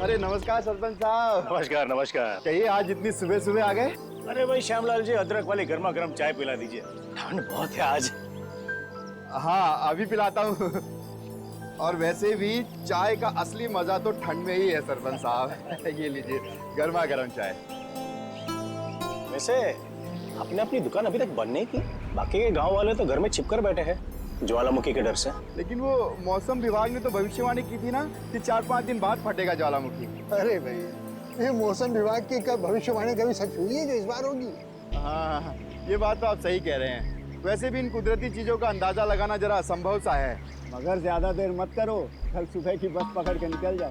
अरे नमस्कार सरपंच साहब। नमस्कार नमस्कार। कहिए आज इतनी सुबह सुबह आ गए? अरे भाई श्यामलाल जी, अदरक वाली गर्मा गर्म चाय पिला दीजिए, ठंड बहुत है आज। हाँ अभी पिलाता हूँ। और वैसे भी चाय का असली मजा तो ठंड में ही है सरपंच साहब। ये लीजिए गर्मा गर्म चाय। वैसे आपने अपनी दुकान अभी तक बंद नहीं की? बाकी के गांव वाले तो घर में छिपकर बैठे हैं ज्वालामुखी के डर से। लेकिन वो मौसम विभाग ने तो भविष्यवाणी की थी ना कि 4-5 दिन बाद फटेगा ज्वालामुखी। अरे भाई ये मौसम विभाग की भविष्यवाणी कभी सच हुई है जो इस बार होगी? हाँ ये बात तो आप सही कह रहे हैं। वैसे भी इन कुदरती चीजों का अंदाजा लगाना जरा असंभव सा है। मगर ज्यादा देर मत करो, कल सुबह की बस पकड़ के निकल जाओ।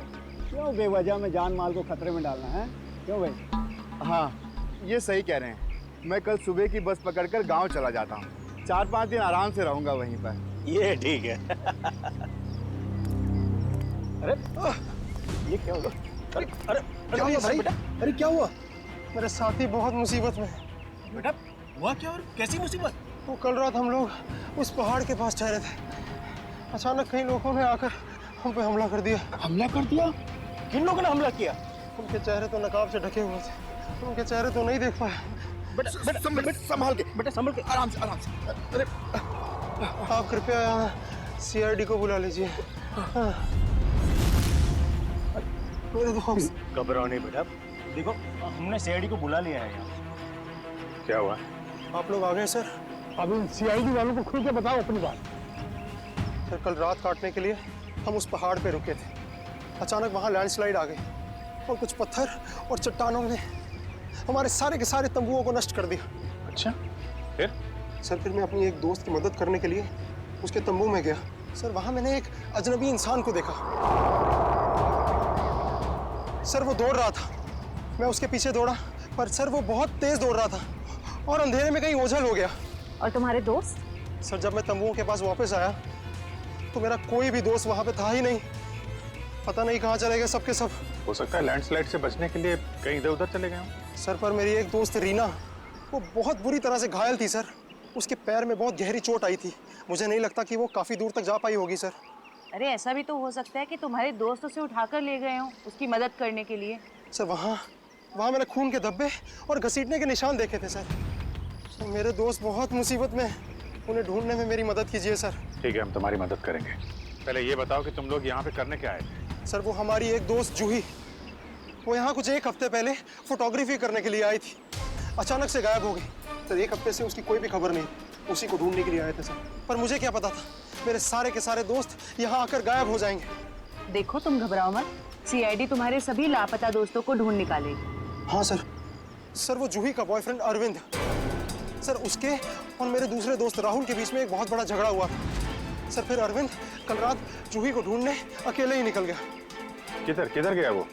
क्यों बेवजह में जान माल को खतरे में डालना है? क्यों भाई? हाँ ये सही कह रहे हैं। मैं कल सुबह की बस पकड़कर गांव चला जाता हूँ। 4-5 दिन आराम से रहूंगा वहीं पर। ये ठीक है। अरे ये क्या हुआ? अरे अरे क्या हुआ भाई? अरे क्या हुआ मेरे साथी बहुत मुसीबत में। बेटा? हुआ क्या और कैसी मुसीबत? वो कल रात हम लोग उस पहाड़ के पास ठहरे थे। अचानक कई लोगों ने आकर हम पे हमला कर दिया। हमला कर दिया? किन लोगों ने हमला किया? उनके चेहरे तो नकाब से ढके हुए थे, उनके चेहरे तो नहीं देख पाए। बेटा संभल के आराम से आराम से। अरे आप कृपया CID को बुला लीजिए। मेरे दोस्त। घबराओ नहीं बेटा, देखो हमने CID को बुला लिया है यहाँ। क्या हुआ? आप लोग आ गए सर? अब उन CID वालों को खुल के बताओ अपनी बात। सर कल रात काटने के लिए हम उस पहाड़ पे रुके थे। अचानक वहाँ लैंडस्लाइड आ गई और कुछ पत्थर और चट्टानों ने हमारे सारे के सारे तंबुओं को नष्ट कर दिया। अच्छा फिर? सर फिर मैं अपनी एक दोस्त की मदद करने के लिए उसके तंबू में गया। सर वहाँ मैंने एक अजनबी इंसान को देखा। सर वो दौड़ रहा था, मैं उसके पीछे दौड़ा, पर सर वो बहुत तेज दौड़ रहा था और अंधेरे में कहीं ओझल हो गया। और तुम्हारे दोस्त? सर जब मैं तंबुओं के पास वापस आया तो मेरा कोई भी दोस्त वहाँ पे था ही नहीं। पता नहीं कहाँ चले गए सबके सब। हो सकता है लैंडस्लाइड से बचने के लिए कहीं इधर उधर चले गए हों। सर पर मेरी एक दोस्त रीना, वो बहुत बुरी तरह से घायल थी सर। उसके पैर में बहुत गहरी चोट आई थी। मुझे नहीं लगता कि वो काफी दूर तक जा पाई होगी सर। अरे ऐसा भी तो हो सकता है कि तुम्हारे दोस्त उसे उठाकर ले गए हों उसकी मदद करने के लिए। सर वहाँ मैंने खून के धब्बे और घसीटने के निशान देखे थे सर। मेरे दोस्त बहुत मुसीबत में, उन्हें ढूंढने में मेरी मदद कीजिए सर। ठीक है, हम तुम्हारी मदद करेंगे। पहले ये बताओ कि तुम लोग यहाँ पे करने क्या आए थे? सर वो हमारी एक दोस्त जूही, वो यहाँ कुछ 1 हफ्ते पहले फोटोग्राफी करने के लिए आई थी। अचानक से गायब हो गई। सर 1 हफ्ते से उसकी कोई भी खबर नहीं। उसी को ढूंढने के लिए आए थे सर। पर मुझे क्या पता था मेरे सारे के सारे दोस्त यहाँ आकर गायब हो जाएंगे। देखो तुम घबराओ मत, CID तुम्हारे सभी लापता दोस्तों को ढूंढ निकालेगी। हाँ सर। सर वो जूही का बॉयफ्रेंड अरविंद, सर उसके और मेरे दूसरे दोस्त राहुल के बीच में एक बहुत बड़ा झगड़ा हुआ था। सर फिर अरविंद कल रात जूही को ढूंढने अकेले ही निकल गया। किधर किधर गया वो?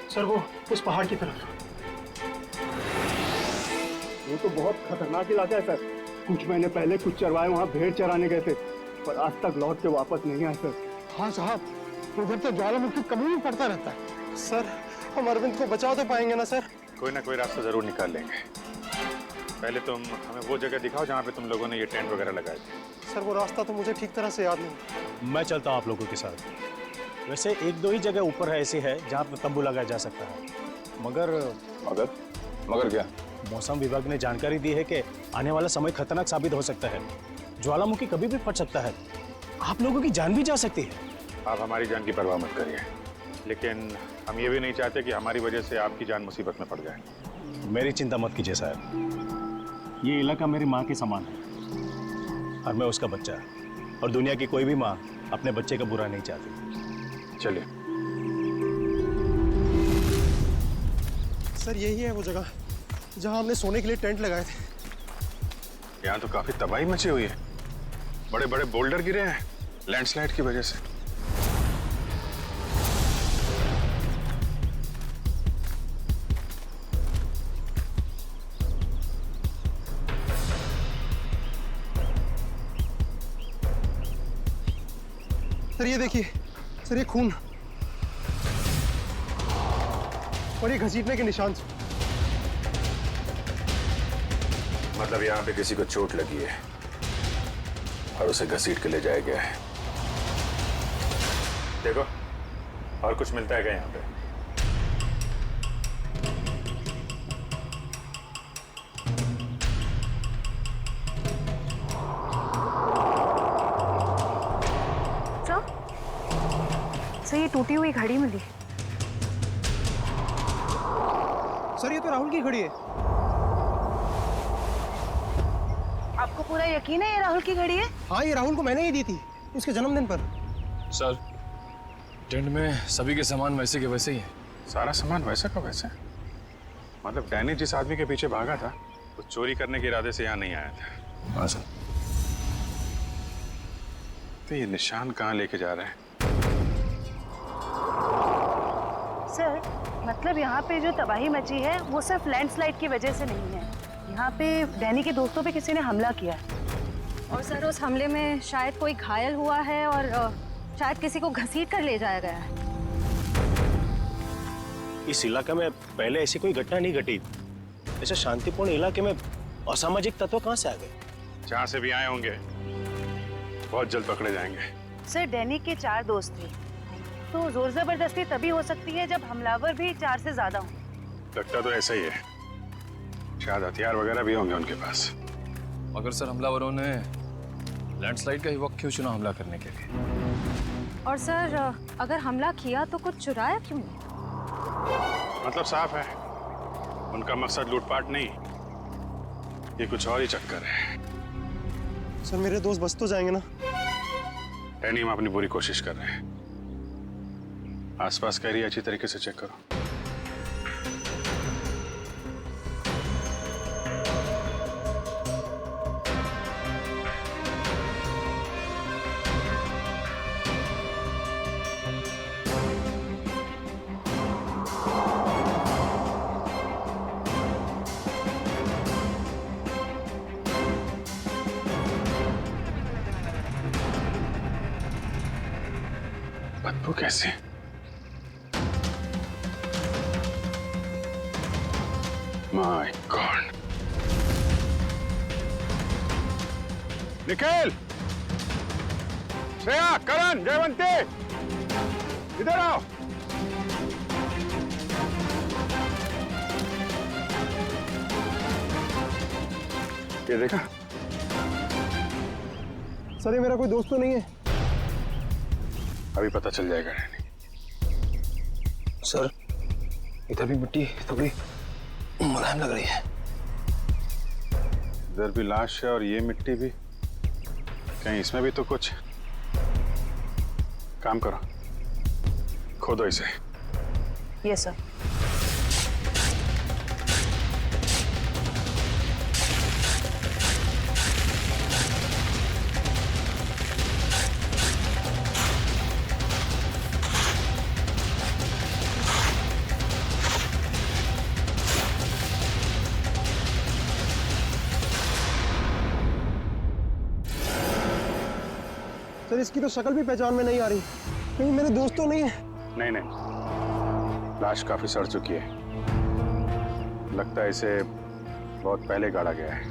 सर वो उस पहाड़ की तरफ। वो तो बहुत खतरनाक इलाका है सर। कुछ महीने पहले कुछ चरवाए वहाँ भेड़ चराने गए थे, पर आज तक लौट के वापस नहीं आए सर। हाँ साहब, उधर तो ज्वालामुखी कभी भी पड़ता रहता है। सर हम अरविंद को बचा तो पाएंगे ना सर? कोई ना कोई रास्ता जरूर निकाल लेंगे। पहले तुम हमें वो जगह दिखाओ जहाँ पे तुम लोगों ने ये टेंट वगैरह लगाए थे। सर वो रास्ता तो मुझे ठीक तरह से याद नहीं। मैं चलता हूँ आप लोगों के साथ। वैसे 1-2 ही जगह ऊपर है ऐसी है जहाँ पे तंबू लगाया जा सकता है। मगर क्या? मौसम विभाग ने जानकारी दी है कि आने वाला समय खतरनाक साबित हो सकता है। ज्वालामुखी कभी भी फट सकता है, आप लोगों की जान भी जा सकती है। आप हमारी जान की परवाह मत करिए, लेकिन हम ये भी नहीं चाहते कि हमारी वजह से आपकी जान मुसीबत में पड़ जाए। मेरी चिंता मत कीजिए साहब, ये इलाका मेरी माँ के समान है और मैं उसका बच्चा, और दुनिया की कोई भी माँ अपने बच्चे का बुरा नहीं चाहती। चलिए। सर यही है वो जगह जहाँ हमने सोने के लिए टेंट लगाए थे। यहाँ तो काफी तबाही मची हुई है। बड़े बड़े बोल्डर गिरे हैं लैंडस्लाइड की वजह से। सर ये देखिए, सर ये खून और ये घसीटने के निशान। मतलब यहाँ पे किसी को चोट लगी है और उसे घसीट के ले जाया गया है। देखो और कुछ मिलता है क्या यहाँ पे? ये टूटी हुई घड़ी मिली। सर ये तो राहुल की घड़ी है। आपको पूरा यकीन है ये राहुल की घड़ी है? हाँ, ये राहुल को मैंने ही दी थी उसके जन्मदिन पर। सर टेंट में सभी के सामान वैसे के वैसे ही है। सारा सामान वैसा का वैसा? मतलब डैनी जिस आदमी के पीछे भागा था वो चोरी करने के इरादे से यहाँ नहीं आया था। हाँ सर। तो ये निशान कहाँ लेके जा रहे हैं? सर मतलब यहाँ पे जो तबाही मची है वो सिर्फ लैंडस्लाइड की वजह से नहीं है, यहाँ पे डैनी के दोस्तों पे किसी ने हमला किया है। और सर उस हमले में शायद कोई घायल हुआ है और शायद किसी को घसीट कर ले जाया गया है। इस इलाके में पहले ऐसी कोई घटना नहीं घटी। ऐसे शांतिपूर्ण इलाके में असामाजिक तत्व कहाँ से आ गए? जहाँ से भी आए होंगे बहुत जल्द पकड़े जाएंगे। सर डैनी के 4 दोस्त थे, तो जोर जबरदस्ती तभी हो सकती है जब हमलावर भी 4 से ज्यादा हों। लगता तो ऐसा ही है, शायद हथियार वगैरह भी होंगे उनके पास। मगर सर हमलावरों ने लैंडस्लाइड का ही वक्त क्यों चुना हमला करने के लिए? और सर अगर हमला किया तो कुछ चुराया क्यों नहीं? मतलब साफ है उनका मकसद लूटपाट नहीं, ये कुछ और ही चक्कर है। सर मेरे दोस्त बच तो जाएंगे ना? डैनी हम अपनी पूरी कोशिश कर रहे हैं। आसपास का एरिया अच्छी तरीके से चेक करो। बदबू कैसे? My god. निखिल, श्रेया, करण, जयवंती, इधर आओ। ये देखा? सर ये मेरा कोई दोस्त तो नहीं है। अभी पता चल जाएगा डैनी। सर इधर भी मिट्टी थोड़ी मुलायम लग रही है। इधर भी लाश है और ये मिट्टी भी। कहीं इसमें भी तो कुछ। काम करो, खोदो इसे। Yes sir. सर इसकी तो शक्ल भी पहचान में नहीं आ रही, कहीं मेरे दोस्त तो नहीं है? नहीं नहीं, लाश काफी सड़ चुकी है। लगता है इसे बहुत पहले गाड़ा गया है।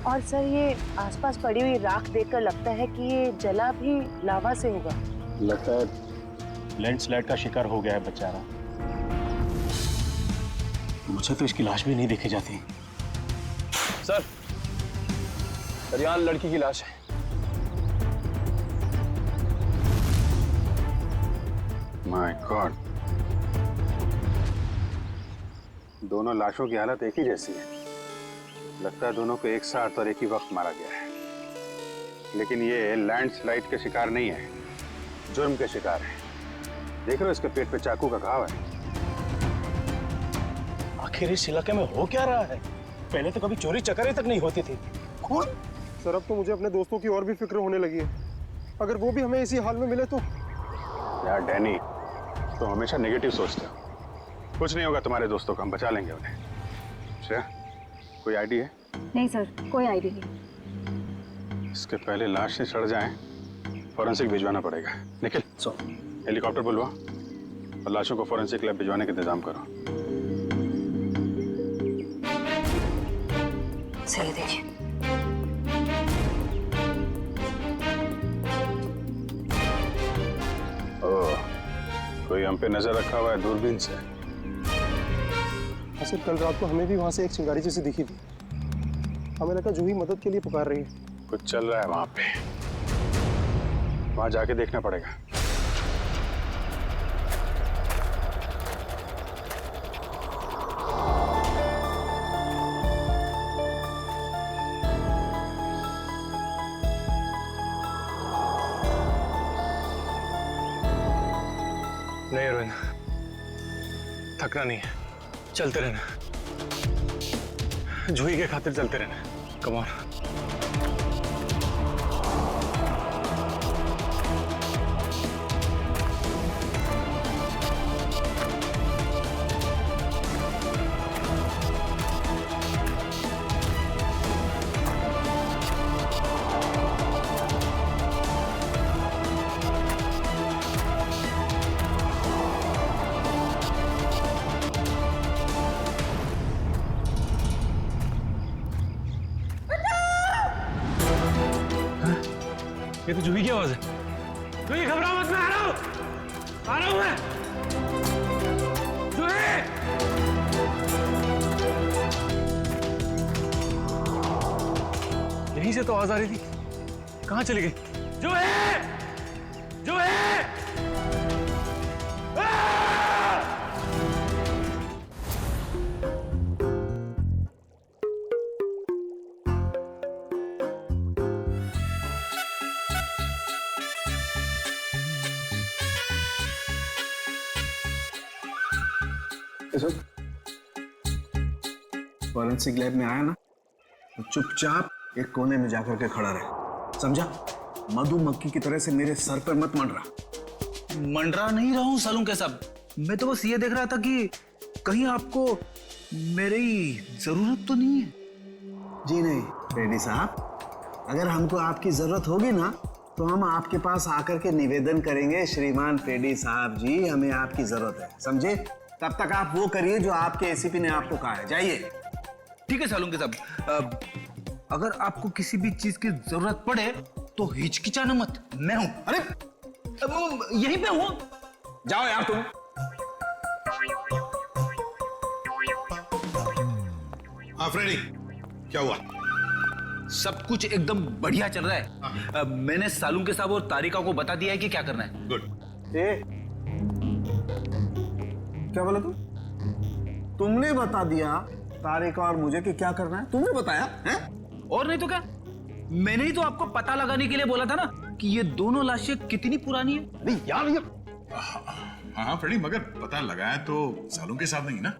और सर ये आसपास पड़ी हुई राख देखकर लगता है कि ये जला भी लावा से होगा। लगता है लैंडस्लाइड का शिकार हो गया है बेचारा। मुझे तो इसकी लाश भी नहीं देखी जाती। सर यहाँ लड़की की लाश है। माय गॉड, दोनों लाशों की हालत एक ही जैसी है। लगता है दोनों को एक साथ और एक ही वक्त मारा गया है। लेकिन ये लैंडस्लाइड के शिकार नहीं है, जुर्म के शिकार है। देख रहे हो इसके पेट पे चाकू का घाव है। आखिर इस इलाके में हो क्या रहा है? पहले तो कभी चोरी चकारी तक नहीं होती थी। खून। सर अब तो मुझे अपने दोस्तों की और भी फिक्र होने लगी है। अगर वो भी हमें इसी हाल में मिले तो। यार डैनी, तो हमेशा नेगेटिव सोचते हो। कुछ नहीं होगा तुम्हारे दोस्तों को, हम बचा लेंगे उन्हें। श्रेया, कोई आईडी है? नहीं सर कोई आईडी नहीं। इसके पहले लाश से सड़ जाए, फॉरेंसिक भिजवाना पड़ेगा। निखिल, हेलीकॉप्टर बुलवा और लाशों को फॉरेंसिक लैब भिजवाने का इंतजाम करो। सही देखिए। ओह, कोई हम पे नजर रखा हुआ है दूरबीन से। ऐसे कल रात को हमें भी वहां से एक चिंगारी जैसी दिखी थी। हमें लगा जूही मदद के लिए पुकार रही है। कुछ चल रहा है वहां पे, वहां जाके देखना पड़ेगा। नहीं अरविंद, थकना नहीं है, चलते रहना, जूही के खातिर चलते रहना। Come on. ये तो जूही की आवाज है। जूही घबराओ मत, मैं आ रहा हूं मैं। जूही! यहीं से तो आवाज आ रही थी, कहां चली गई? जूही! जूही! फॉरेंसिक लैब में आया ना तो चुपचाप एक कोने में जाकर के खड़ा रहे, समझा? मधुमक्खी की तरह से मेरे सर पर मत मंडरा। मंडरा नहीं रहा हूं सालून के साहब, मैं तो बस ये देख रहा था कि कहीं आपको मेरी जरूरत तो नहीं है। जी नहीं रेड्डी साहब, अगर हमको आपकी जरूरत होगी ना तो हम आपके पास आकर के निवेदन करेंगे, श्रीमान रेड्डी साहब जी हमें आपकी जरूरत है, समझे? तब तक आप वो करिए जो आपके एसीपी ने आपको कहा है, जाइए। ठीक है सालून के साहब, अगर आपको किसी भी चीज की जरूरत पड़े तो हिचकिचाना मत, मैं हूं। अरे यहीं पे हूं, जाओ यार तुम। हाँ फ्रेडी, क्या हुआ? सब कुछ एकदम बढ़िया चल रहा है। मैंने सालून के साहब और तारिका को बता दिया है कि क्या करना है। गुड। क्या बोला तुमने बता दिया तारिका और मुझे कि क्या करना है? तुमने बताया है? और नहीं तो क्या, मैंने ही तो आपको पता लगाने के लिए बोला था ना कि ये दोनों लाशें कितनी पुरानी है। अरे यार ये हाँ फ्रेडी, मगर पता लगाया तो सालों के साथ नहीं ना।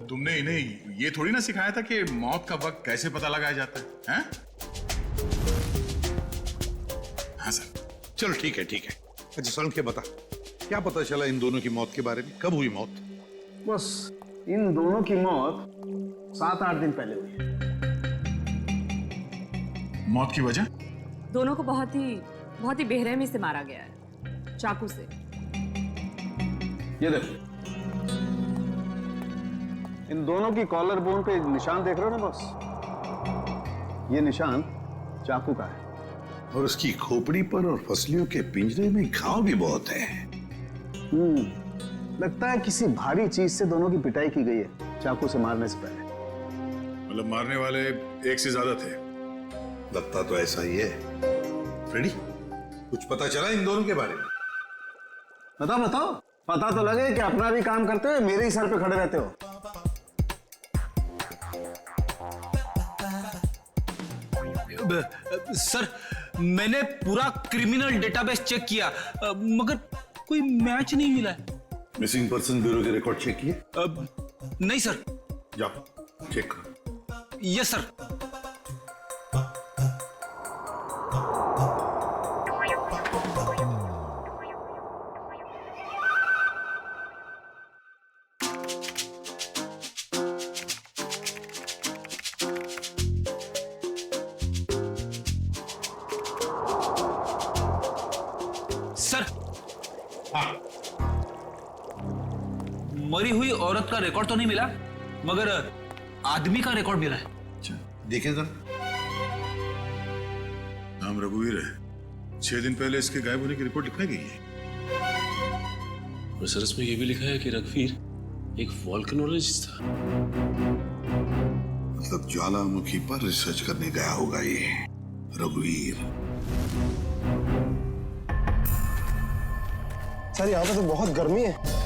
तुमने इन्हें ये थोड़ी ना सिखाया था कि मौत का वक्त कैसे पता लगाया जाता है, हैं? हाँ सर, चलो ठीक है ठीक है। अच्छा सालों के बता, क्या पता चला इन दोनों की मौत के बारे में? कब हुई मौत? बस इन दोनों की मौत 7-8 दिन पहले हुई। मौत की वजह? दोनों को बहुत ही बेरहमी से मारा गया है, चाकू से। ये देखो, इन दोनों की कॉलर बोन पे निशान देख रहे हो ना बॉस? ये निशान चाकू का है। और उसकी खोपड़ी पर और फसलियों के पिंजरे में घाव भी बहुत है। लगता है किसी भारी चीज से दोनों की पिटाई की गई है चाकू से मारने से पहले। मतलब मारने वाले एक से ज्यादा थे? लगता तो ऐसा ही है। फ्रेडी, कुछ पता चला इन दोनों के बारे में? बताओ, पता तो लगे कि अपना भी काम करते हुए मेरे ही सर पे खड़े रहते हो। सर, मैंने पूरा क्रिमिनल डेटाबेस चेक किया, मगर कोई मैच नहीं मिला है। मिसिंग पर्सन ब्यूरो के रिकॉर्ड चेक किए? नहीं सर। जाओ चेक करो। Yes sir. सर, मरी हुई औरत का रिकॉर्ड तो नहीं मिला, मगर आदमी का रिकॉर्ड मिला है। अच्छा, देखिए सर। नाम रघुवीर है। 6 दिन पहले इसके गायब होने की रिपोर्ट लिखाई गई है। और सर इसमें यह भी लिखा है कि रघुवीर एक वोल्केनोलॉजिस्ट था। मतलब ज्वालामुखी पर रिसर्च करने गया होगा ये रघुवीर। सर यहाँ पे तो बहुत गर्मी है।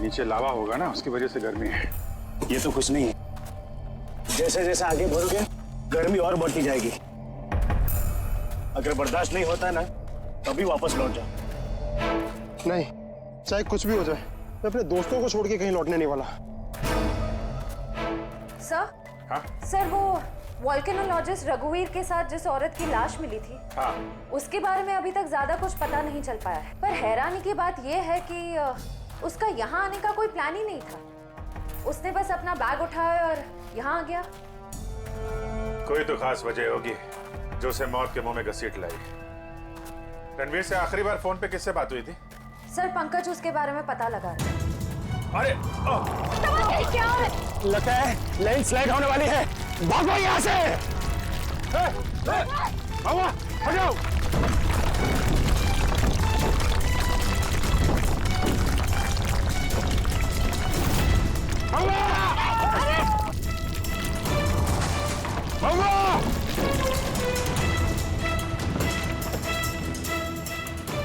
नीचे लावा होगा ना, उसकी वजह से गर्मी है। ये तो कुछ नहीं है, जैसे जैसे आगे बढ़ोगे गर्मी और बढ़ती जाएगी। अगर बर्दाश्त नहीं होता है ना तभी वापस लौट जाओ। नहीं, चाहे कुछ भी हो जाए, मैं अपने दोस्तों को छोड़ के कहीं लौटने नहीं वाला। सर, हाँ? सर वो वॉल्केनोलॉजिस्ट रघुवीर के साथ जिस औरत की लाश मिली थी, हाँ। उसके बारे में अभी तक ज्यादा कुछ पता नहीं चल पाया है। पर हैरानी की बात यह है कि उसका यहाँ आने का कोई प्लान ही नहीं था। उसने बस अपना बैग उठाया और यहाँ आ गया। कोई तो खास वजह होगी जो उसे मौत के मुंह में घसीट लाई। रणवीर से आखिरी बार फोन पे किससे बात हुई थी? सर पंकज उसके बारे में पता लगा रहा है। अरे क्या है? लगता है लैंडस्लाइड होने वाली है। भागो यहाँ से। हटाओ।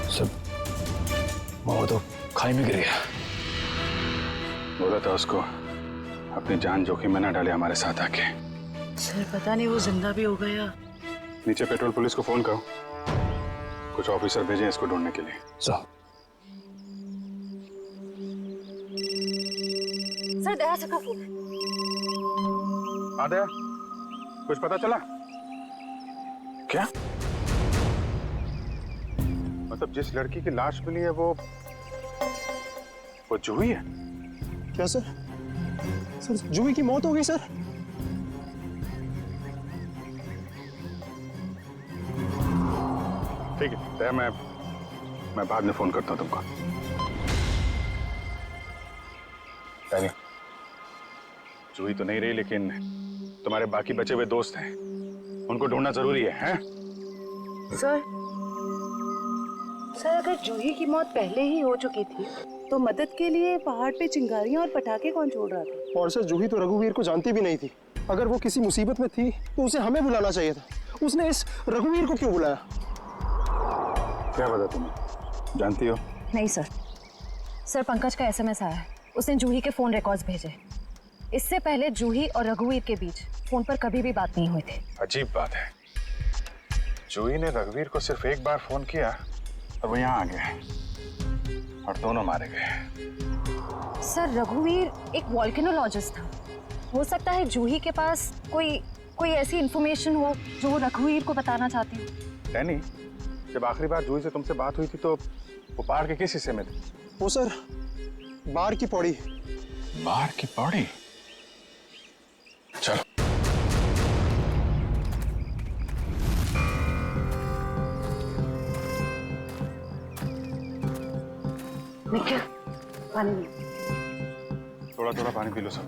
सब वो तो खाई में गिर गया। बोला था उसको अपनी जान जोखिम में न डाले हमारे साथ आके। सर पता नहीं वो जिंदा भी हो गया। नीचे पेट्रोल पुलिस को फोन करो, कुछ ऑफिसर भेजें इसको ढूंढने के लिए। सर दया से का फोन। हाँ दया, कुछ पता चला क्या? मतलब जिस लड़की की लाश मिली है वो जूही है? क्या सर? सर जूही की मौत हो गई सर? ठीक है दया, मैं बाद में फोन करता हूँ तुमको। दया, जूही तो नहीं रही, लेकिन तुम्हारे बाकी बचे हुए दोस्त हैं, उनको ढूंढना जरूरी है, हैं? सर अगर जूही की मौत पहले ही हो चुकी थी तो मदद के लिए पहाड़ पे चिंगारियां और पटाखे कौन छोड़ रहा था? और सर जूही तो रघुवीर को जानती भी नहीं थी। अगर वो किसी मुसीबत में थी तो उसे हमें बुलाना चाहिए था। उसने इस रघुवीर को क्यों बुलाया? क्या पता तुम्हें, जानती हो? नहीं सर। सर पंकज का एसएमएस आया है, उसने जूही के फोन रिकॉर्ड्स भेजे। इससे पहले जूही और रघुवीर के बीच फोन पर कभी भी बात नहीं हुई थी। अजीब बात है, जूही ने रघुवीर को सिर्फ एक बार फोन किया और वो यहाँ आ गए और दोनों मारे गए। सर रघुवीर एक वॉल्केनोलॉजिस्ट था। हो सकता है जूही के पास कोई ऐसी इंफॉर्मेशन हो जो वो रघुवीर को बताना चाहती हो। डैनी, जब आखिरी बार जूही से तुमसे बात हुई थी तो वो पहाड़ के किस हिस्से में थे? वो सर बाहर की पौड़ी। बाहर की पौड़ी? चलो। निखिल पानी लो। थोड़ा थोड़ा पानी पी लो सब।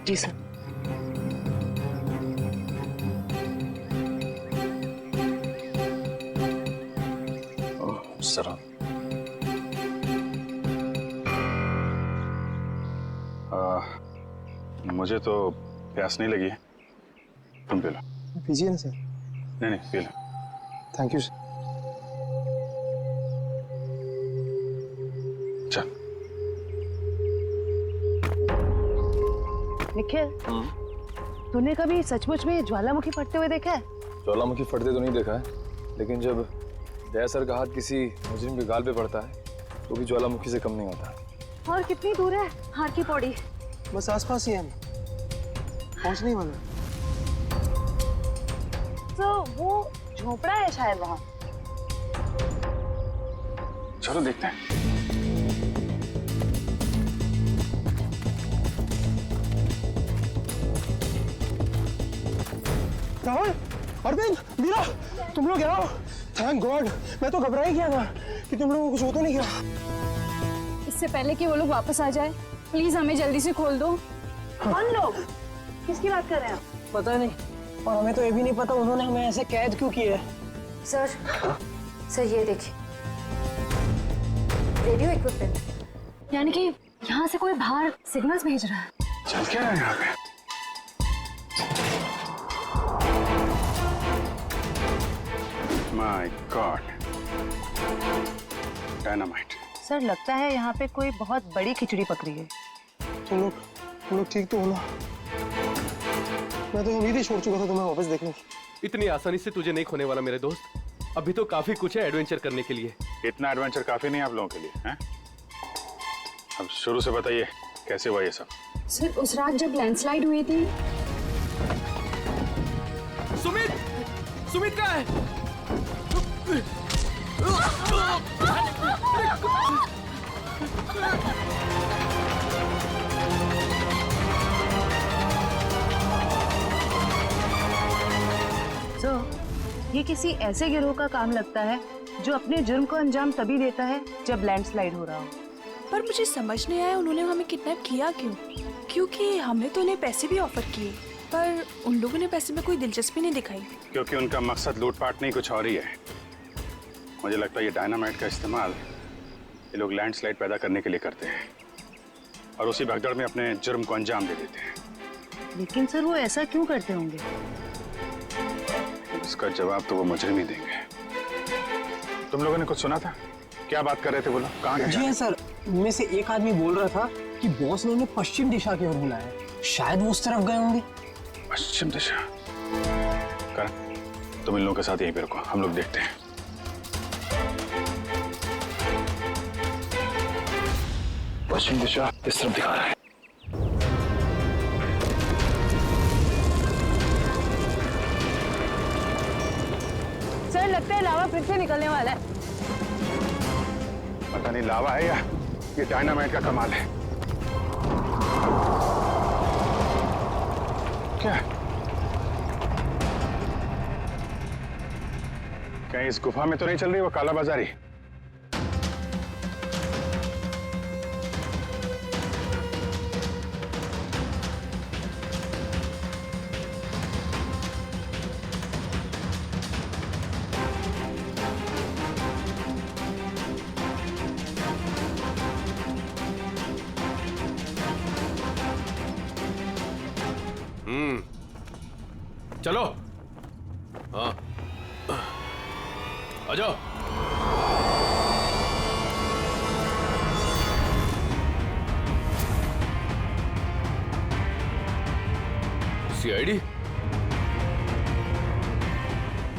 जी सर। सर मुझे तो प्यास नहीं लगी है, तुम पी लो। पीजिए ना सर। नहीं P low. Thank you sir. चल। निखिल, तूने कभी सचमुच में ज्वालामुखी फटते हुए देखा है? ज्वालामुखी फटते तो नहीं देखा है, लेकिन जब दया सर का हाथ किसी मुजरिम के गाल पे पड़ता है तो भी ज्वालामुखी से कम नहीं होता। और कितनी दूर है हार की पौड़ी? बस आसपास ही है, पहुंचने वाला। तो वो झोपड़ा है शायद वहाँ। चलो देखते हैं। राहुल, अरविंद, मीरा, तुम लोग यहाँ हो? थैंक गॉड, मैं तो घबरा ही गया था कि तुम लोगों को कुछ हो तो नहीं गया। इससे पहले कि वो लोग वापस आ जाए, प्लीज हमें जल्दी से खोल दो। कौन लोग? किसकी बात कर रहे हैं आप? पता नहीं, और हमें तो ये भी नहीं पता उन्होंने हमें ऐसे कैद क्यों किया है। सर ये देखिए, रेडियो इक्विपमेंट, यानी कि यहाँ से कोई बाहर सिग्नल्स भेज रहा है। चल क्या है यहाँ पे? My God, dynamite. सर लगता है यहाँ पे कोई बहुत बड़ी खिचड़ी पकड़ी है। तुम लोग ठीक तो हो ना? मैं तो उम्मीद ही छोड़ चुका था तुम्हें वापस देखने की। इतनी आसानी से तुझे नहीं खोने वाला मेरे दोस्त। अभी तो काफी कुछ है एडवेंचर करने के लिए। इतना एडवेंचर काफी नहीं आप लोगों के लिए, हैं? अब शुरू से बताइए कैसे हुआ ये सब? सर उस रात जब लैंडस्लाइड हुई थी। सुमित कहाँ है? ये किसी ऐसे गिरोह का काम लगता है जो अपने जुर्म को अंजाम तभी देता है जब लैंडस्लाइड हो रहा हो। पर मुझे समझ नहीं आया उन्होंने हमें किडनैप किया क्यों? क्योंकि हमने तो उन्हें पैसे भी ऑफर किए, पर उन लोगों ने पैसे में कोई दिलचस्पी नहीं दिखाई। क्योंकि उनका मकसद लूटपाट नहीं, कुछ और ही है। मुझे लगता है ये डायनामाइट का इस्तेमाल ये लोग लैंडस्लाइड पैदा करने के लिए करते हैं और उसी भगदड़ में अपने जुर्म को अंजाम दे देते हैं। लेकिन सर वो ऐसा क्यों करते होंगे? इसका जवाब तो वो मुजरिम ही देंगे। तुम लोगों ने कुछ सुना था? क्या बात कर रहे थे बोलो? कहाँ गए? जी हाँ सर, उनमें से एक आदमी बोल रहा था कि बॉस ने उन्हें पश्चिम दिशा की ओर बुलाया, शायद वो उस तरफ गए होंगे। पश्चिम दिशा? करण, तुम इन लोगों के साथ यहीं पे रुको, हम लोग देखते हैं। पश्चिम दिशा इस तरफ दिखा रहा है। सर लगता है लावा फिर से निकलने वाला है। पता नहीं लावा है या ये डायनामाइट का कमाल है। क्या कहीं इस गुफा में तो नहीं चल रही वो काला बाजारी? चलो। हाँ आ जाओ। सीआईडी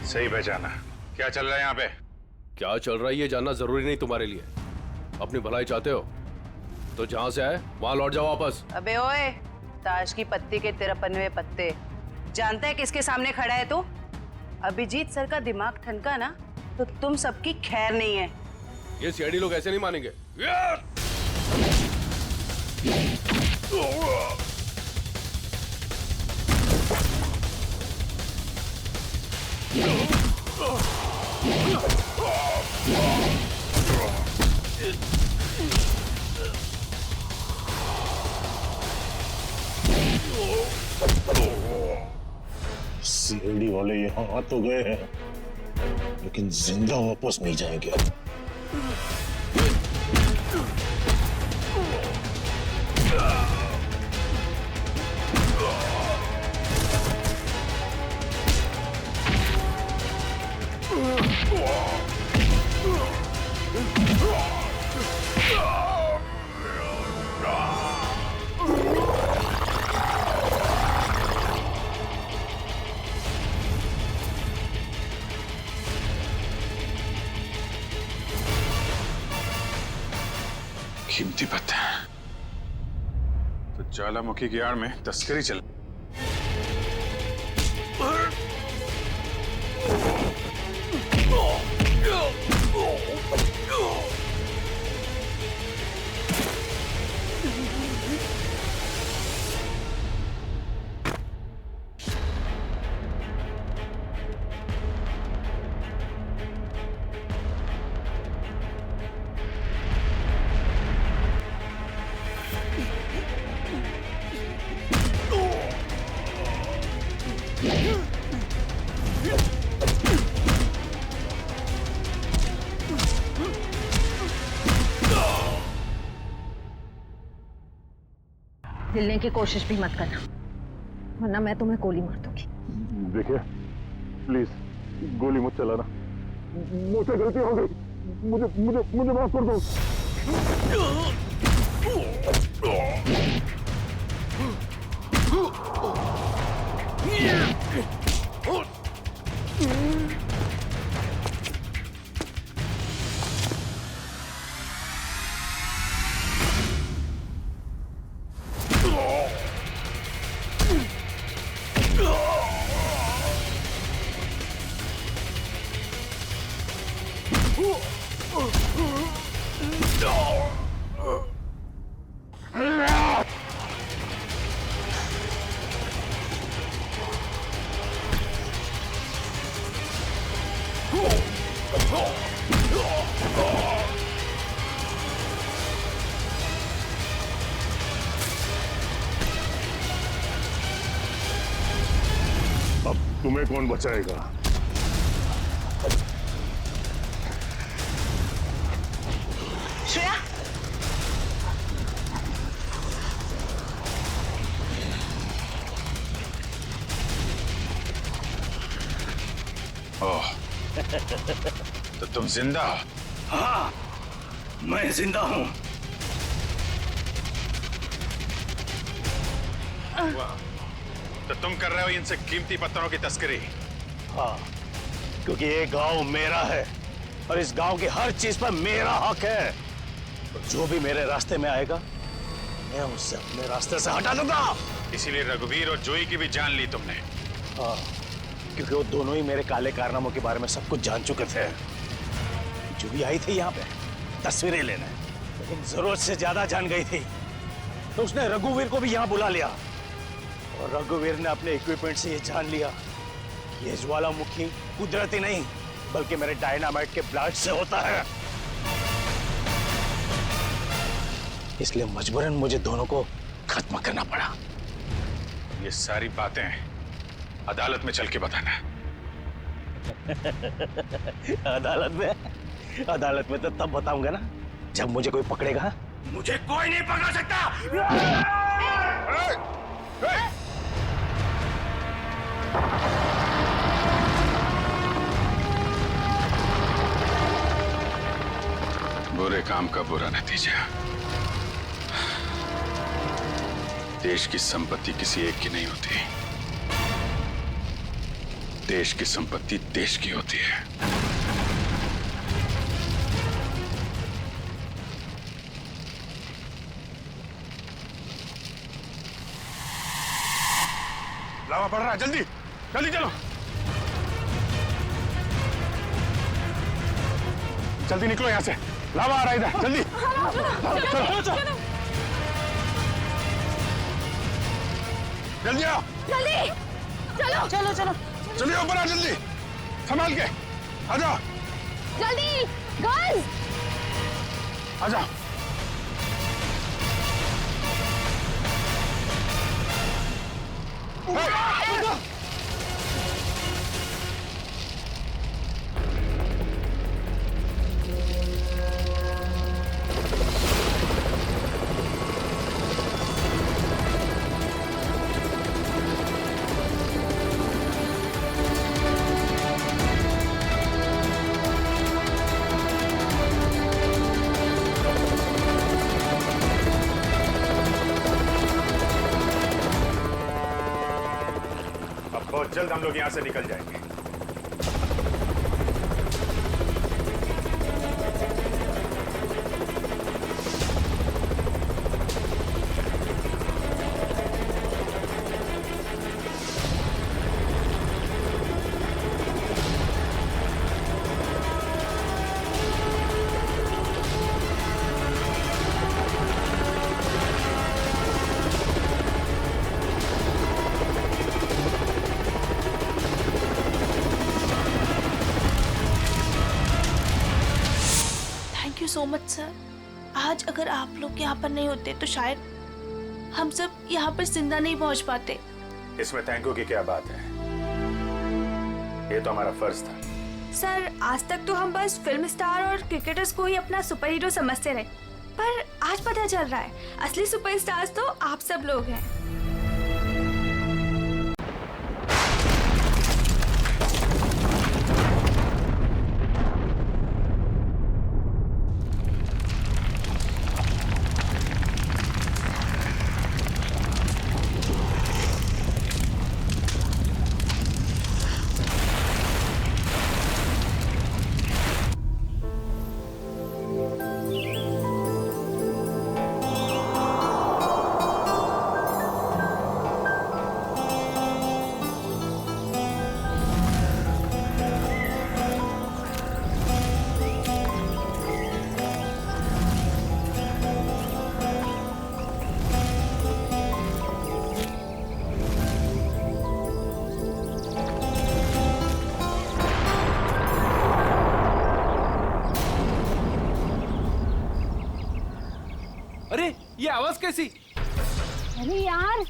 सही पहचाना। क्या चल रहा है यहाँ पे? क्या चल रहा है ये जानना जरूरी नहीं तुम्हारे लिए। अपनी भलाई चाहते हो तो जहां से आए वहां लौट जाओ वापस। अबे ओए, ताश की पत्ती के 53 पत्ते। जानता है किसके सामने खड़ा है तू? अभिजीत सर का दिमाग ठनका ना तो तुम सबकी खैर नहीं है। ये सीआईडी लोग ऐसे नहीं मानेंगे। सीआईडी वाले यहाँ आ तो गए हैं लेकिन जिंदा वापस नहीं जाएंगे। कीमती पत्थर तो ज्वालामुखी की आड़ में तस्करी चल। हिलने की कोशिश भी मत करना वरना मैं तुम्हें गोली मार दूंगी। देखिए प्लीज गोली मत चलाना, मुझसे गलती हो गई, मुझे मुझे मुझे माफ कर दो। तुम्हें कौन बचाएगा? श्रेया, ओह, तो तुम जिंदा हो? हाँ, मैं जिंदा हूं। तो तुम कर रहे हो इनसे कीमती पत्थरों की तस्करी? हाँ, क्योंकि ये गांव मेरा है और इस गांव की हर चीज पर मेरा हक है। तो जो भी मेरे रास्ते में आएगा, मैं उससे अपने रास्ते से हटा दूंगा। इसीलिए रघुवीर और जोई की भी जान ली तुमने? हाँ, क्योंकि वो दोनों ही मेरे काले कारनामों के बारे में सब कुछ जान चुके थे। जो भी आई थी यहाँ पे तस्वीरें लेने, लेकिन जरूरत से ज्यादा जान गई थी, तो उसने रघुवीर को भी यहाँ बुला लिया और रघुवीर ने अपने इक्विपमेंट से ये जान लिया कि ये ज्वालामुखी कुदरती नहीं बल्कि मेरे डायनामाइट के ब्लास्ट से होता है। इसलिए मजबूरन मुझे दोनों को खत्म करना पड़ा। ये सारी बातें अदालत में चल के बताना। अदालत में तो तब बताऊंगा ना जब मुझे कोई पकड़ेगा। मुझे कोई नहीं पकड़ सकता। बुरे काम का बुरा नतीजा। देश की संपत्ति किसी एक की नहीं होती, देश की संपत्ति देश की होती है। लावा पड़ रहा है, जल्दी जल्दी चलो, जल्दी निकलो यहां से, लावा आ रहा है इधर, जल्दी चलो जल्दी आओ, जल्दी चलो चलो चलो जल्दी ऊपर आ, जल्दी संभाल के आ जाओ, जल्दी गर्ल्स आ जाओ। बहुत जल्द हम लोग यहां से निकल जाएंगे। So much sir. आज अगर आप लोग यहाँ पर नहीं होते तो शायद हम सब यहाँ पर जिंदा नहीं पहुँच पाते। इसमें थैंक यू की क्या बात है, ये तो हमारा फर्ज था। सर आज तक तो हम बस फिल्म स्टार और क्रिकेटर्स को ही अपना सुपर हीरो समझते रहे, पर आज पता चल रहा है असली सुपरस्टार्स तो आप सब लोग हैं। ये आवाज कैसी? अरे यार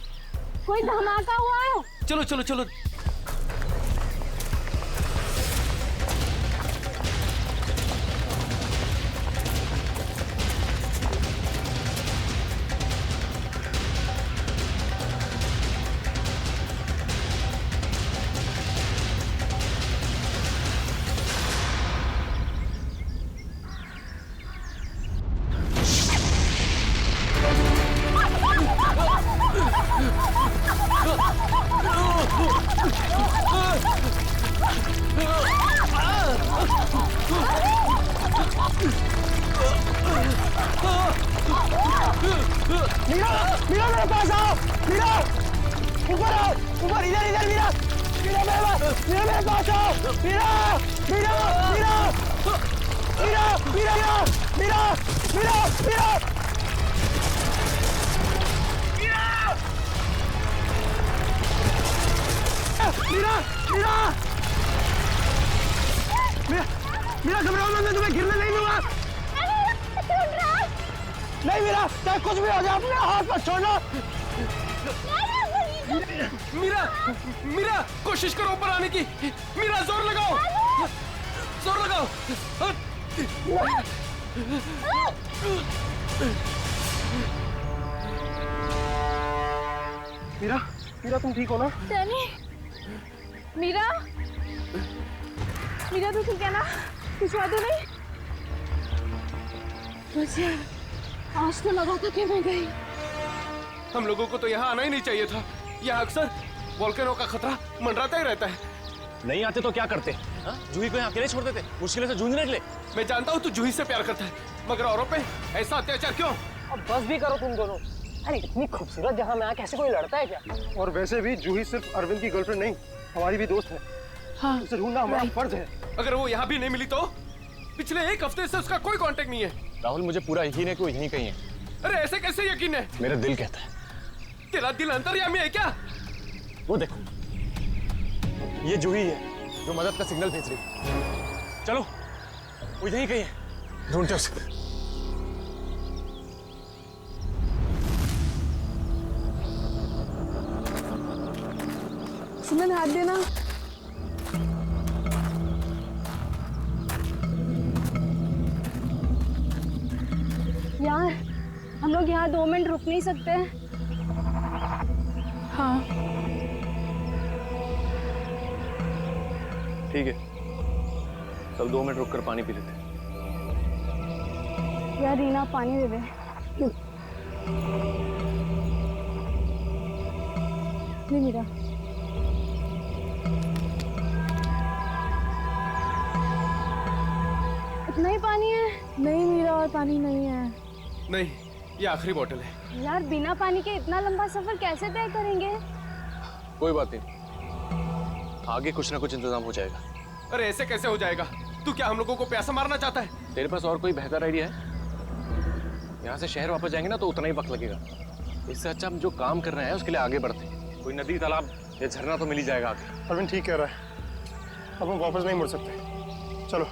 कोई धमाका हुआ है। चलो चलो चलो। मीरा, मीरा मेरे पास आओ, मीरा, ऊपर आओ, ऊपर, इधर इधर मीरा, मीरा मेरे पास आओ, मीरा, मीरा, मीरा, मीरा, मीरा, मीरा, मीरा, मीरा, मीरा, मीरा, मीरा, मीरा घबराओ मत, मैं तुम्हें गिरने नहीं दूंगा। नहीं मीरा, चाहे कुछ भी हो जाए अपने हाथ पर छोड़ना। मीरा, मीरा, कोशिश करो ऊपर आने की। मीरा जोर लगाओ, जोर लगाओ। मीरा, मीरा तुम ठीक हो ना? डैनी, मीरा, मीरा तू ठीक है ना? कुछ हुआ तो नहीं? बस यार, आज तो लगा था कि मैं गई। हम लोगों को तो यहाँ आना ही नहीं चाहिए था। यहाँ अक्सर वोल्केनो का खतरा मंडराता ही रहता है। नहीं आते तो क्या करते? जूही को यहाँ अकेले छोड़ देते, मुश्किलों से जूझने के लिए। मैं जानता हूँ तू जूही से प्यार करता है, मगर औरों पे ऐसा अत्याचार क्यों? अब बस भी करो तुम दोनों। अरे इतनी खूबसूरत जगह में आके ऐसे कोई लड़ता है क्या? और वैसे भी जूही सिर्फ अरविंद की गर्लफ्रेंड नहीं, हमारी भी दोस्त है। हाँ, उसे ढूंढना हमारा फर्ज है। अगर वो यहाँ भी नहीं मिली तो? पिछले एक हफ्ते से उसका कोई कांटेक्ट नहीं है। राहुल, मुझे पूरा यकीन है कि वो यहीं कहीं है। अरे ऐसे कैसे यकीन है? मेरा दिल कहता है। तेरा दिल अंतर्यामी है क्या? वो देखो, ये जूही है जो मदद का सिग्नल भेज रही है। चलो, वो यहीं कहीं है, ढूंढते उसे। सुमन हाथ देना। यार, हम लोग यहाँ 2 मिनट रुक नहीं सकते? हाँ। ठीक है, सब 2 मिनट रुककर पानी पी लेते हैं। यार रीना, पानी दे दे। ले मीरा। इतना ही पानी है? नहीं मीरा, और पानी नहीं है। नहीं, ये आखिरी बोतल है। यार बिना पानी के इतना लंबा सफर कैसे तय करेंगे? कोई बात नहीं, आगे कुछ ना कुछ इंतजाम हो जाएगा। अरे ऐसे कैसे हो जाएगा? तू क्या हम लोगों को प्यासा मारना चाहता है? तेरे पास और कोई बेहतर आइडिया है? यहाँ से शहर वापस जाएंगे ना तो उतना ही वक्त लगेगा। इससे अच्छा हम जो काम कर रहे हैं उसके लिए आगे बढ़ते हैं। कोई नदी, तालाब या झरना तो मिल ही जाएगा आगे। अरविंद ठीक कह रहा है, अब हम वापस नहीं मुड़ सकते। चलो।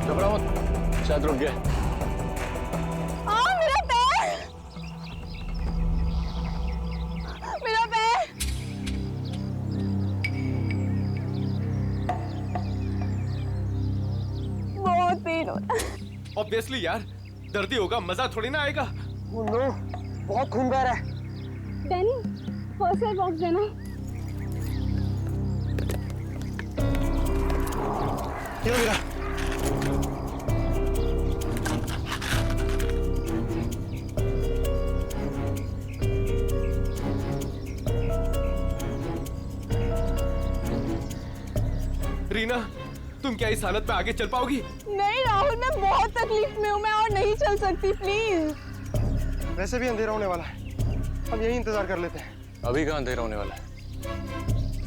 घबराओ मत, शायद रुक गया। मेरा पैर, मेरा पैर। बहुत पेन होता है। ऑब्वियसली यार, दर्द ही होगा, मजा थोड़ी ना आएगा। नो, बहुत खून बह रहा है। डैनी, फर्स्ट एड बॉक्स देना। ये लो मीरा। रीना, तुम क्या इस हालत में आगे चल पाओगी? नहीं राहुल, मैं बहुत तकलीफ में हूँ, मैं और नहीं चल सकती, प्लीज। वैसे भी अंधेरा होने वाला है, हम यही इंतजार कर लेते हैं। अभी कहाँ अंधेरा होने वाला है?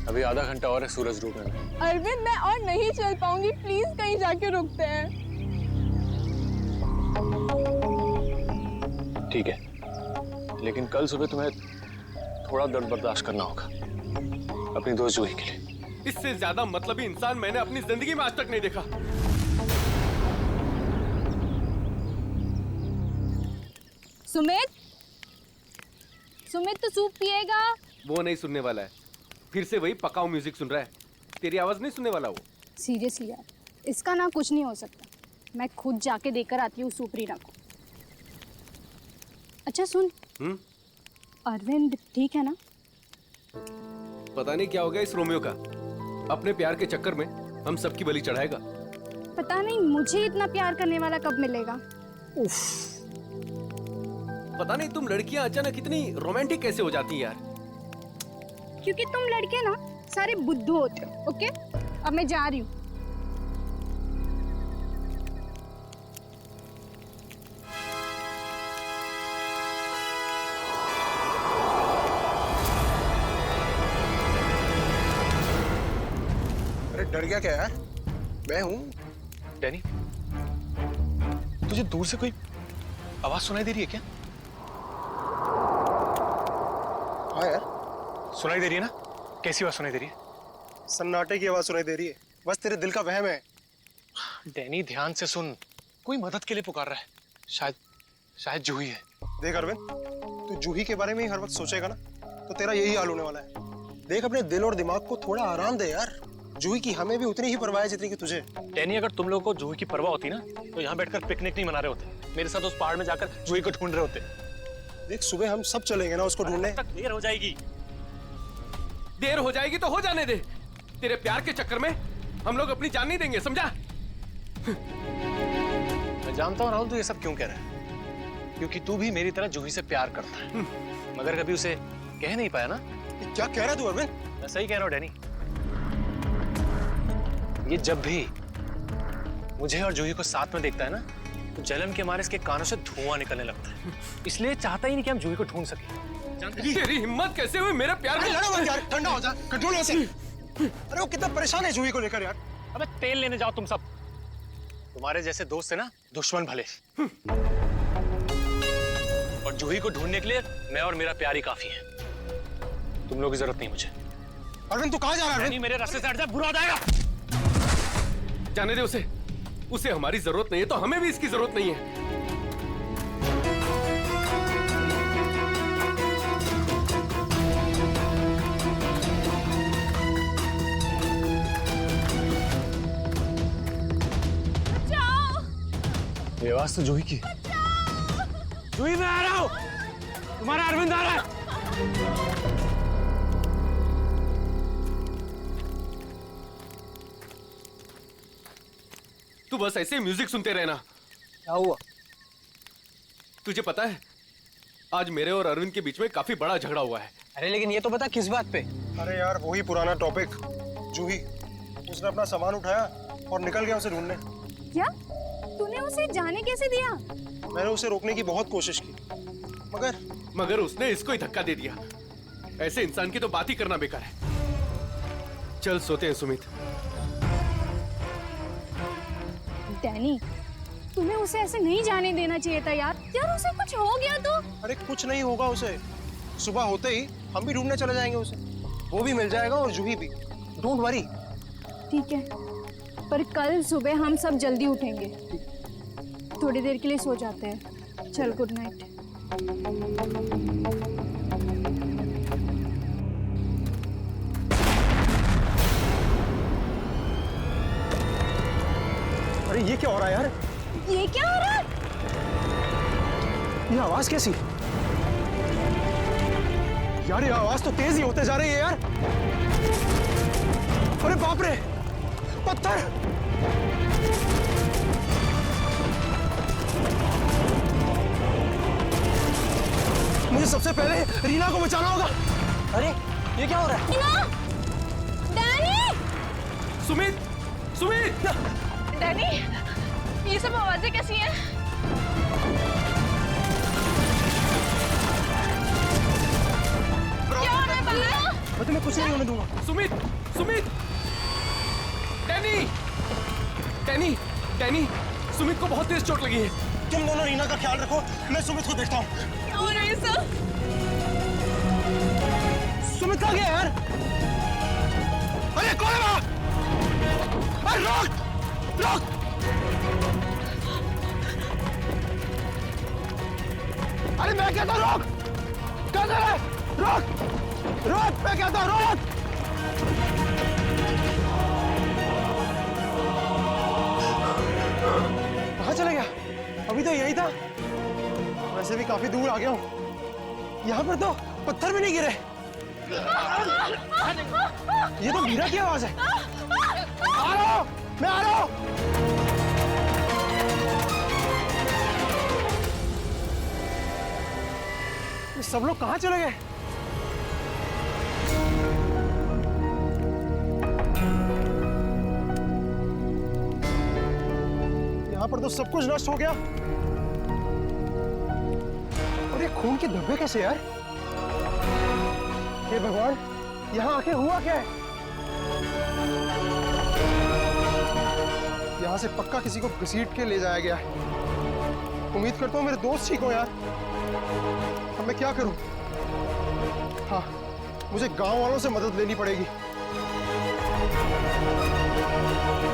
अभी आधा घंटा और है सूरज डूबने में। अरविंद, मैं और नहीं चल पाऊंगी, प्लीज कहीं जाके रुकते हैं। ठीक है, लेकिन कल सुबह तुम्हें थोड़ा दर्द बर्दाश्त करना होगा अपनी दोस्त जूही के लिए। इससे ज्यादा मतलबी इंसान मैंने अपनी जिंदगी में आज तक नहीं देखा। सुमित, सुमित तो सूप पिएगा? वो नहीं सुनने वाला है, फिर से वही पकाऊ म्यूजिक सुन रहा है। तेरी आवाज नहीं सुनने वाला वो। सीरियसली यार, इसका ना कुछ नहीं हो सकता। मैं खुद जाके देकर आती हूँ सुप्रीना को। अच्छा सुन, अरविंद ठीक है ना? पता नहीं क्या हो गया इस रोमियो का, अपने प्यार के चक्कर में हम सबकी बलि चढ़ाएगा। पता नहीं मुझे इतना प्यार करने वाला कब मिलेगा। उफ। पता नहीं तुम लड़कियां अचानक इतनी रोमांटिक कैसे हो जाती हैं यार। क्योंकि तुम लड़के ना सारे बुद्धू होते हो। ओके, अब मैं जा रही हूँ। अरे डर गया क्या यार? मैं हूँ। डैनी, तुझे दूर से कोई आवाज सुनाई दे रही है क्या? हाँ यार, सुनाई दे रही है ना? कैसी आवाज सुनाई दे रही है? सन्नाटे की आवाज सुनाई दे रही है। बस तेरे दिल का वहम है। डैनी ध्यान से सुन, कोई मदद के लिए पुकार रहा है। शायद जूही है। देख अरविंद, तू जूही के बारे में ही हर वक्त सोचेगा ना तो तेरा यही हाल होने वाला है। देख अपने दिल और दिमाग को थोड़ा आराम दे यार। जूही की हमें भी उतनी ही परवाह है जितनी कि तुझे। डैनी, अगर तुम लोगों को जूही की परवाह होती ना तो यहाँ बैठकर पिकनिक नहीं मना रहे होते, मेरे साथ उस पहाड़ में जाकर जूही को ढूंढ रहे होते। देख सुबह हम सब चलेंगे ना उसको ढूंढने। तक देर हो जाएगी। देर हो जाएगी तो हो जाने दे। तेरे प्यार के चक्कर में हम लोग अपनी जान नहीं देंगे, समझा? मैं जानता हूँ राहुल तू ये सब क्यों कह रहा है, क्योंकि तू भी मेरी तरह जूही से प्यार करता है, मगर कभी उसे कह नहीं पाया ना। क्या कह रहा है तू अरविंद? मैं सही कह रहा हूँ डैनी। ये जब भी मुझे और जूही को साथ में देखता है ना तो जलन के मारे इसके कानों से धुआं निकलने लगता है, इसलिए चाहता ही नहीं कि हम जूही को ढूंढ सके। तेरी हिम्मत कैसे हुई मेरे प्यार में? लड़ो मत यार, ठंडा हो जा, कंट्रोल हो से। अरे वो कितना परेशान है जूही को लेकर यार। अबे तेल लेने जाओ तुम सब। तुम्हारे जैसे दोस्त है ना दुश्मन भले, और जूही को ढूंढने के लिए मैं और मेरा प्यार ही काफी है। तुम लोगों की जरूरत नहीं मुझे। अरविंद तू कहाँ जा रहा है? मेरे रास्ते से हट जा, बुरा हो जाएगा। जाने दे उसे, उसे हमारी जरूरत नहीं है तो हमें भी इसकी जरूरत नहीं है। ये आवाज तो जूही की। जूही मैं आ रहा हूं, तुम्हारा अरविंद आ रहा है। तू बस ऐसे ही म्यूजिक सुनते रहना। क्या हुआ? तुझे पता है आज मेरे और अरविंद के बीच में काफी बड़ा झगड़ा हुआ है। अरे लेकिन ये तो बता किस बात पे? अरे यार वही पुराना टॉपिक। जूही, उसने अपना सामान उठाया और निकल गया उसे ढूंढने। क्या? तूने उसे जाने कैसे दिया? मैंने उसे रोकने की बहुत कोशिश की, मगर उसने इसको ही धक्का दे दिया। ऐसे इंसान की तो बात ही करना बेकार है। चल सोते हैं सुमित। डैनी, तुम्हें उसे ऐसे नहीं जाने देना चाहिए था यार। यार उसे कुछ हो गया तो? अरे कुछ नहीं होगा उसे। सुबह होते ही हम भी ढूंढने चले जाएंगे उसे। वो भी मिल जाएगा और जूही भी। Don't worry. ठीक है, पर कल सुबह हम सब जल्दी उठेंगे। थोड़ी देर के लिए सो जाते हैं। चल गुड नाइट। अरे ये क्या हो रहा है यार? ये क्या हो रहा है? ये आवाज कैसी? यार ये आवाज तो तेज ही होते जा रही है यार। अरे बाप रे, पत्थर! मुझे सबसे पहले रीना को बचाना होगा। अरे ये क्या हो रहा है? डैनी! सुमित! सुमित! डैनी, ये सब आवाजें कैसी हैं? क्या हो रहा है बाहर? मैं तुम्हें कुछ नहीं होने दूंगा। Sumit! Sumit! Danny! Danny! Danny! Sumit को बहुत तेज चोट लगी है। तुम दोनों रीना का ख्याल रखो, मैं सुमित को देखता हूँ। क्या हो रहा है सब? सुमित कहाँ गया यार? अरे कौन है वहाँ? अरे रोक! रोक! अरे मैं कहता रोक! कहाँ जा रहा है? रोक रोक, मैं कहता हूं रोक। कहाँ चले गया? अभी तो यही था। वैसे भी काफी दूर आ गया हूँ। यहाँ पर तो पत्थर भी नहीं गिरे। ये तो मीरा की आवाज है। आ रहा हूँ, मैं आ रहा हूँ। ये सब लोग कहाँ चले गए? यहाँ पर तो सब कुछ नष्ट हो गया। और ये खून के धब्बे कैसे यार? हे भगवान, यहाँ आके हुआ क्या है? यहाँ से पक्का किसी को घसीट के ले जाया गया है। उम्मीद करता हूँ मेरे दोस्त ठीक हो यार। अब मैं क्या करूँ? हाँ, मुझे गांव वालों से मदद लेनी पड़ेगी।